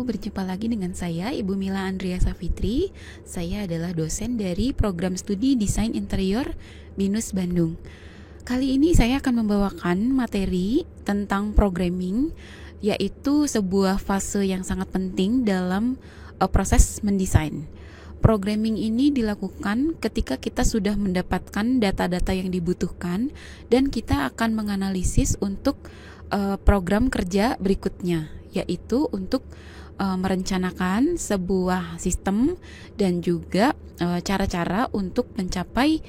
berjumpa lagi dengan saya, Ibu Mila Andrea Safitri. Saya adalah dosen dari Program Studi Desain Interior BINUS Bandung. Kali ini saya akan membawakan materi tentang programming, yaitu sebuah fase yang sangat penting dalam proses mendesain. Programming ini dilakukan ketika kita sudah mendapatkan data-data yang dibutuhkan dan kita akan menganalisis untuk program kerja berikutnya, yaitu untuk merencanakan sebuah sistem dan juga cara-cara untuk mencapai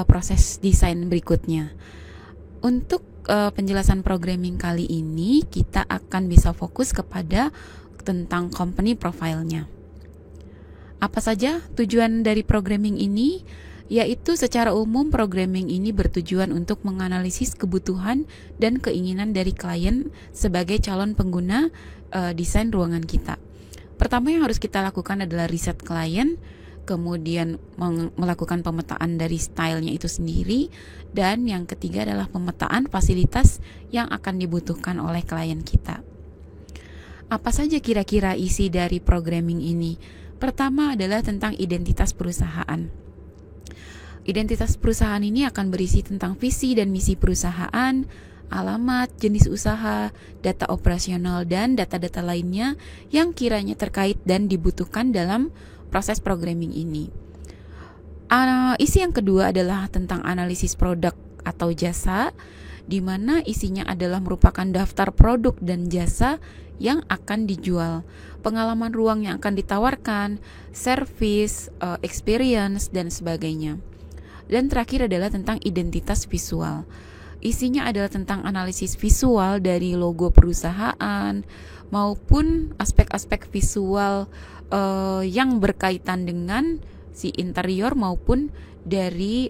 proses desain berikutnya. Untuk penjelasan programming kali ini, kita akan bisa fokus kepada tentang company profile-nya. Apa saja tujuan dari programming ini? Yaitu secara umum programming ini bertujuan untuk menganalisis kebutuhan dan keinginan dari klien sebagai calon pengguna desain ruangan kita. Pertama yang harus kita lakukan adalah riset klien, kemudian melakukan pemetaan dari stylenya itu sendiri, dan yang ketiga adalah pemetaan fasilitas yang akan dibutuhkan oleh klien kita. Apa saja kira-kira isi dari programming ini? Pertama adalah tentang identitas perusahaan. Identitas perusahaan ini akan berisi tentang visi dan misi perusahaan, alamat, jenis usaha, data operasional, dan data-data lainnya yang kiranya terkait dan dibutuhkan dalam proses programming ini. Isi yang kedua adalah tentang analisis produk atau jasa, di mana isinya adalah merupakan daftar produk dan jasa yang akan dijual, pengalaman ruang yang akan ditawarkan, service, experience, dan sebagainya. Dan terakhir adalah tentang identitas visual. Isinya adalah tentang analisis visual dari logo perusahaan maupun aspek-aspek visual yang berkaitan dengan si interior maupun dari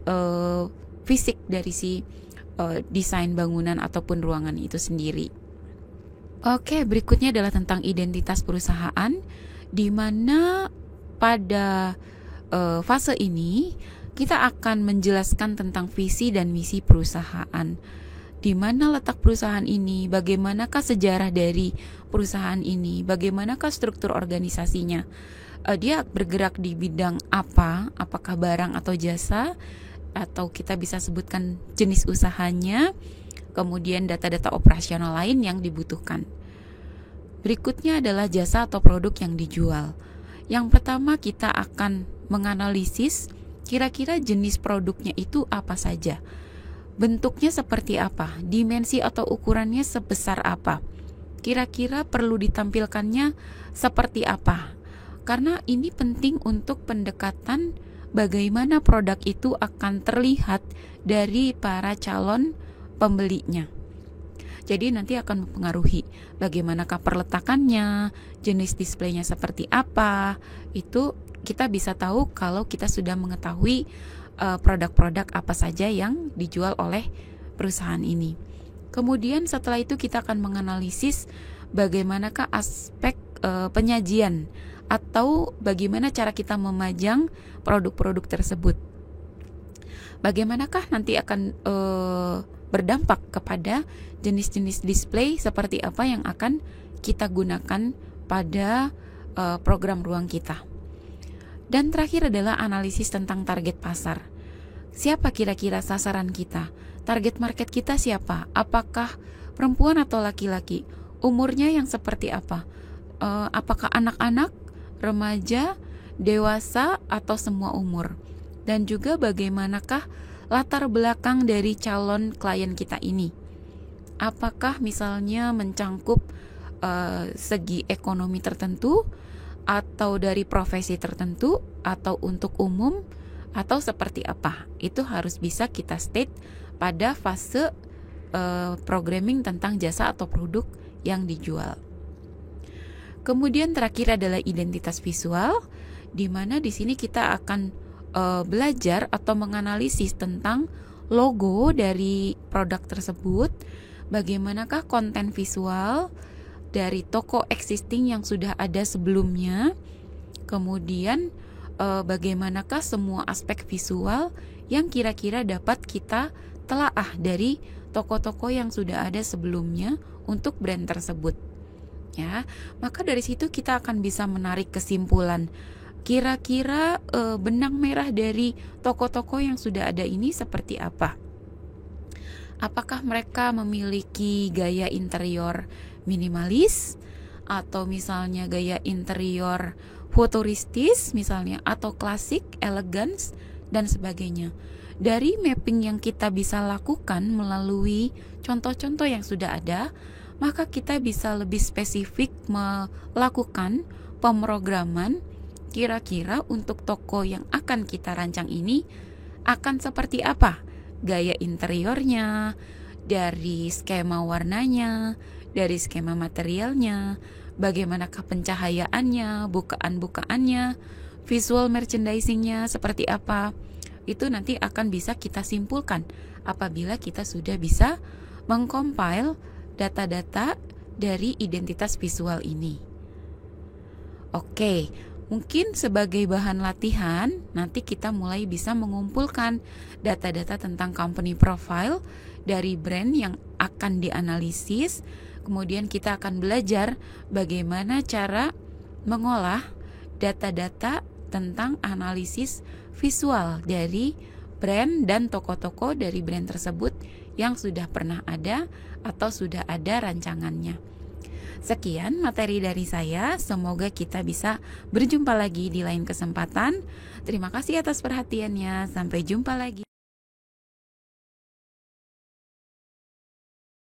fisik dari si desain bangunan ataupun ruangan itu sendiri. Oke, berikutnya adalah tentang identitas perusahaan, di mana pada fase ini kita akan menjelaskan tentang visi dan misi perusahaan. Di mana letak perusahaan ini, bagaimanakah sejarah dari perusahaan ini, bagaimanakah struktur organisasinya, dia bergerak di bidang apa, apakah barang atau jasa, atau kita bisa sebutkan jenis usahanya, kemudian data-data operasional lain yang dibutuhkan. Berikutnya adalah jasa atau produk yang dijual. Yang pertama kita akan menganalisis kira-kira jenis produknya itu apa saja, bentuknya seperti apa, dimensi atau ukurannya sebesar apa, kira-kira perlu ditampilkannya seperti apa. Karena ini penting untuk pendekatan bagaimana produk itu akan terlihat dari para calon pembelinya. Jadi nanti akan mempengaruhi bagaimanakah perletakannya, jenis displaynya seperti apa. Itu kita bisa tahu kalau kita sudah mengetahui produk-produk apa saja yang dijual oleh perusahaan ini. Kemudian setelah itu kita akan menganalisis bagaimanakah aspek penyajian atau bagaimana cara kita memajang produk-produk tersebut. Bagaimanakah nanti akan berdampak kepada jenis-jenis display seperti apa yang akan kita gunakan pada program ruang kita. Dan terakhir adalah analisis tentang target pasar. Siapa kira-kira sasaran kita? Target market kita siapa? Apakah perempuan atau laki-laki? Umurnya yang seperti apa? Apakah anak-anak, remaja, dewasa, atau semua umur? Dan juga bagaimanakah latar belakang dari calon klien kita ini? Apakah misalnya mencangkup segi ekonomi tertentu, atau dari profesi tertentu, atau untuk umum, atau seperti apa? Itu harus bisa kita state pada fase programming tentang jasa atau produk yang dijual. Kemudian terakhir adalah identitas visual, di mana di sini kita akan belajar atau menganalisis tentang logo dari produk tersebut, bagaimanakah konten visual dari toko existing yang sudah ada sebelumnya, kemudian bagaimanakah semua aspek visual yang kira-kira dapat kita telaah dari toko-toko yang sudah ada sebelumnya untuk brand tersebut. ya. Maka dari situ kita akan bisa menarik kesimpulan. Kira-kira benang merah dari toko-toko yang sudah ada ini seperti apa? Apakah mereka memiliki gaya interior minimalis, atau misalnya gaya interior futuristis misalnya, atau klasik, elegans, dan sebagainya. Dari mapping yang kita bisa lakukan melalui contoh-contoh yang sudah ada, maka kita bisa lebih spesifik melakukan pemrograman kira-kira untuk toko yang akan kita rancang ini akan seperti apa gaya interiornya, dari skema warnanya, dari skema materialnya, bagaimanakah pencahayaannya, bukaan-bukaannya, visual merchandisingnya seperti apa. Itu nanti akan bisa kita simpulkan apabila kita sudah bisa mengcompile data-data dari identitas visual ini. Oke, mungkin sebagai bahan latihan, nanti kita mulai bisa mengumpulkan data-data tentang company profile dari brand yang akan dianalisis. Kemudian kita akan belajar bagaimana cara mengolah data-data tentang analisis visual dari brand dan toko-toko dari brand tersebut yang sudah pernah ada atau sudah ada rancangannya. Sekian materi dari saya, semoga kita bisa berjumpa lagi di lain kesempatan. Terima kasih atas perhatiannya, sampai jumpa lagi.